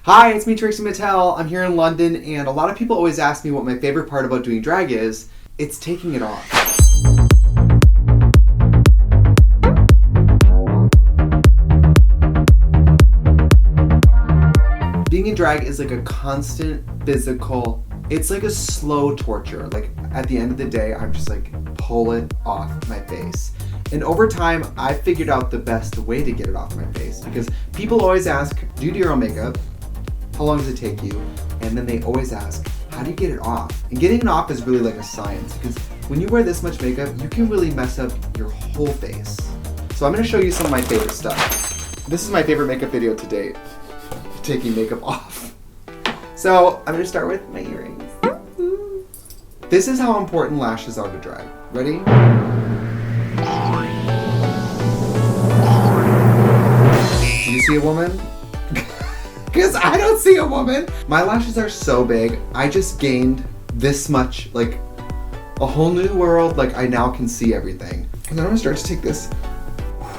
Hi, it's me, Trixie Mattel. I'm here in London, and a lot of people always ask me what my favorite part about doing drag is. It's taking it off. Being in drag is like a constant physical, it's like a slow torture. Like at the end of the day, I'm just like, pull it off my face. And over time, I figured out the best way to get it off my face, because people always ask, do you do your own makeup? How long does it take you? And then they always ask, how do you get it off? And getting it off is really like a science, because when you wear this much makeup, you can really mess up your whole face. So I'm gonna show you some of my favorite stuff. This is my favorite makeup video to date, taking makeup off. So I'm gonna start with my earrings. This is how important lashes are to drag. Ready? Do you see a woman? Because I don't see a woman. My lashes are so big. I just gained this much, like a whole new world. Like I now can see everything. And then I'm gonna start to take this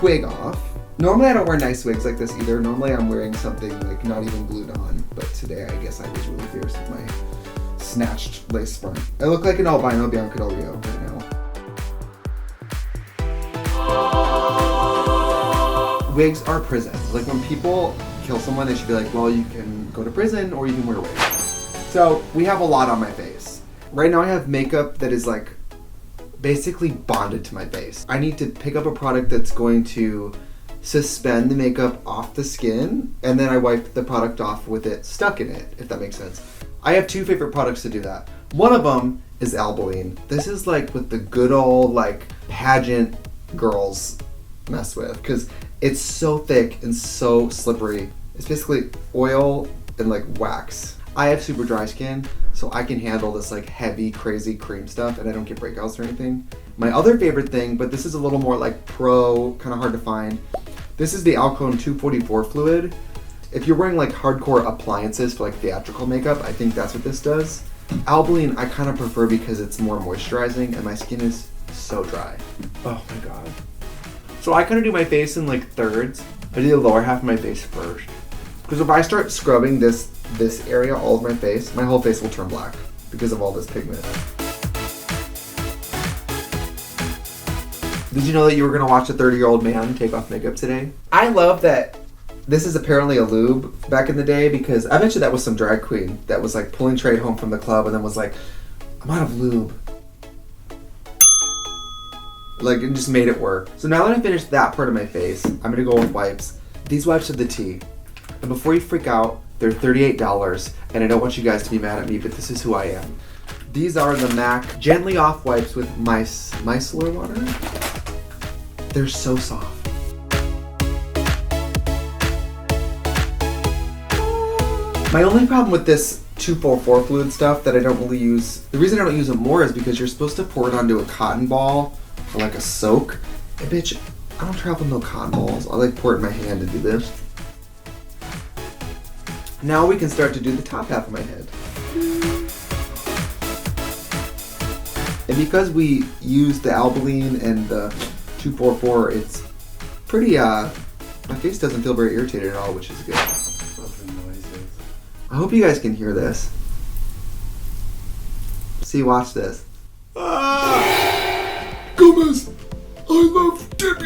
wig off. Normally I don't wear nice wigs like this either. Normally I'm wearing something like not even glued on. But today I guess I was really fierce with my snatched lace front. I look like an albino Bianca Del Rio right now. Wigs are prison. Like when people kill someone, they should be like, well, you can go to prison or you can wear a wig. So we have a lot on my face. Right now I have makeup that is like basically bonded to my face. I need to pick up a product that's going to suspend the makeup off the skin, and then I wipe the product off with it stuck in it, if that makes sense. I have two favorite products to do that. One of them is Albolene. This is like what the good old like pageant girls mess with, because it's so thick and so slippery. It's basically oil and like wax. I have super dry skin, so I can handle this like heavy, crazy cream stuff, and I don't get breakouts or anything. My other favorite thing, but this is a little more like pro, kind of hard to find. This is the Alcone 244 fluid. If you're wearing like hardcore appliances for like theatrical makeup, I think that's what this does. Albolene I kind of prefer because it's more moisturizing and my skin is so dry. Oh my god. So I kind of do my face in like thirds. I do the lower half of my face first. Because if I start scrubbing this area, all of my face, my whole face will turn black because of all this pigment. Did you know that you were going to watch a 30-year-old man take off makeup today? I love that this is apparently a lube back in the day, because I mentioned that was some drag queen that was like pulling Trey home from the club and then was like, I'm out of lube. Like, it just made it work. So now that I finished that part of my face, I'm gonna go with wipes. These wipes are the tea. And before you freak out, they're $38, and I don't want you guys to be mad at me, but this is who I am. These are the MAC Gently Off wipes with micellar water. They're so soft. My only problem with this 244 fluid stuff that I don't really use, the reason I don't use it more is because you're supposed to pour it onto a cotton ball for like a soak. And bitch, I don't travel with no cotton balls. I like pour it in my hand to do this. Now we can start to do the top half of my head. And because we use the Albolene and the 244, it's pretty, my face doesn't feel very irritated at all, which is good. I hope you guys can hear this. See, watch this. Gomez, I love Debbie.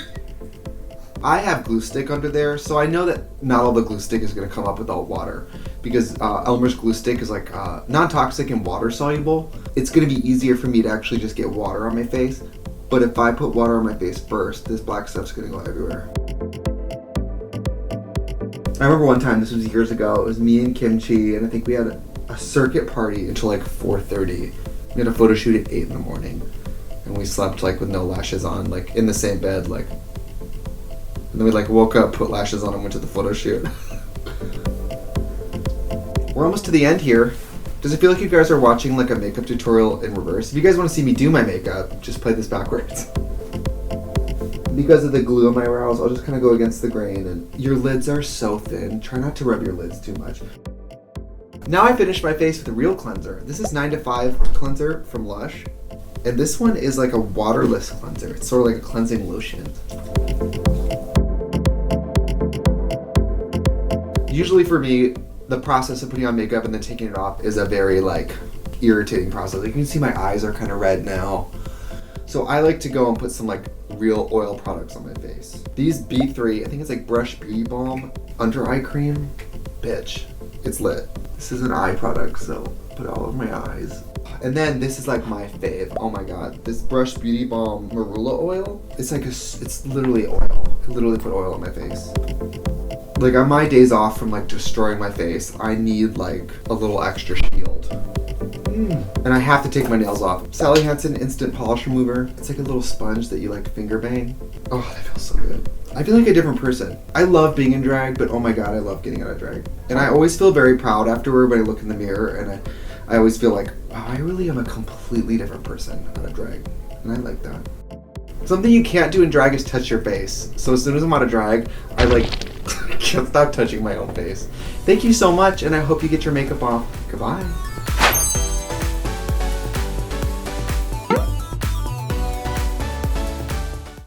I have glue stick under there, so I know that not all the glue stick is gonna come up without water, because Elmer's glue stick is like non-toxic and water soluble. It's gonna be easier for me to actually just get water on my face, but if I put water on my face first, this black stuff's gonna go everywhere. I remember one time, this was years ago, it was me and Kimchi, and I think we had a circuit party until like 4:30. We had a photo shoot at 8 in the morning, and we slept like with no lashes on, like in the same bed, like. And then we like woke up, put lashes on, and went to the photo shoot. We're almost to the end here. Does it feel like you guys are watching like a makeup tutorial in reverse? If you guys want to see me do my makeup, just play this backwards. Because of the glue on my brows, I'll just kind of go against the grain, and your lids are so thin. Try not to rub your lids too much. Now I finished my face with a real cleanser. This is 9 to 5 cleanser from Lush. And this one is like a waterless cleanser. It's sort of like a cleansing lotion. Usually for me, the process of putting on makeup and then taking it off is a very like irritating process. Like, you can see my eyes are kind of red now. So I like to go and put some like real oil products on my face. These B3, I think it's like Brush Beauty Balm Under Eye Cream. Bitch, it's lit. This is an eye product, so put it all over my eyes. And then this is like my fave. Oh my god, this Brush Beauty Balm Marula Oil. It's like it's literally oil. I literally put oil on my face. Like on my days off from like destroying my face, I need like a little extra shield. And I have to take my nails off. Sally Hansen Instant Polish Remover. It's like a little sponge that you like finger bang. Oh, that feels so good. I feel like a different person. I love being in drag, but oh my god, I love getting out of drag. And I always feel very proud afterward when I look in the mirror, and I always feel like, wow, I really am a completely different person out of drag. And I like that. Something you can't do in drag is touch your face. So as soon as I'm out of drag, I like can't stop touching my own face. Thank you so much, and I hope you get your makeup off. Goodbye.